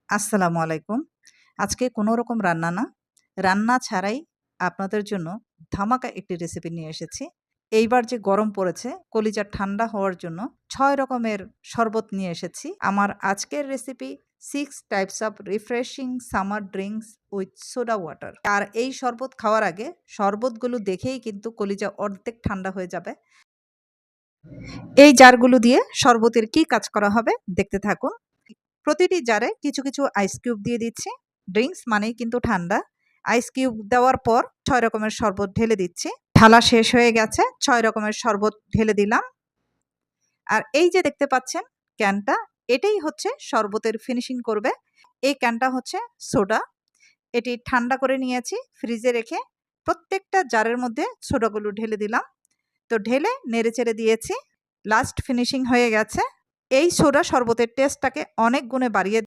আসসালামু আলাইকুম। আজকে কোনো রকম রান্না না, রান্না ছাড়াই আপনাদের জন্য ধামাকা একটি রেসিপি নিয়ে এসেছি। এইবার যে গরম পড়েছে, কলিজা ঠান্ডা হওয়ার জন্য ৬ রকমের শরবত নিয়ে এসেছি। আমার আজকের recipe 6 types of refreshing summer drinks with soda water. আর এই শরবত খাওয়ার আগে শরবতগুলো দেখেই কিন্তু কলিজা অর্ধেক ঠান্ডা হয়ে যাবে। এই জারগুলো দিয়ে শরবতের কি কাজ করা হবে দেখতে থাকুন। প্রতিটি জারে কিছু কিছু আইস কিউব দিয়ে দিচ্ছি। ড্রিঙ্কস মানেই কিন্তু ঠান্ডা। আইস কিউব দেওয়ার পর ৬ রকমের শরবত ঢেলে দিচ্ছি। ঢালা শেষ হয়ে গেছে, ৬ রকমের শরবত ঢেলে দিলাম। আর এই যে দেখতে পাচ্ছেন ক্যানটা, এটাই হচ্ছে শরবতের ফিনিশিং করবে। এই ক্যানটা হচ্ছে সোডা। এটি ঠান্ডা করে নিয়েছি ফ্রিজে রেখে। প্রত্যেকটা জারের মধ্যে সোডাগুলো ঢেলে দিলাম। তো ঢেলে নেড়েচেড়ে দিয়েছি। লাস্ট ফিনিশিং হয়ে গেছে। এই সোডা শরবতের টেস্টটাকে অনেক গুণে বাড়িয়ে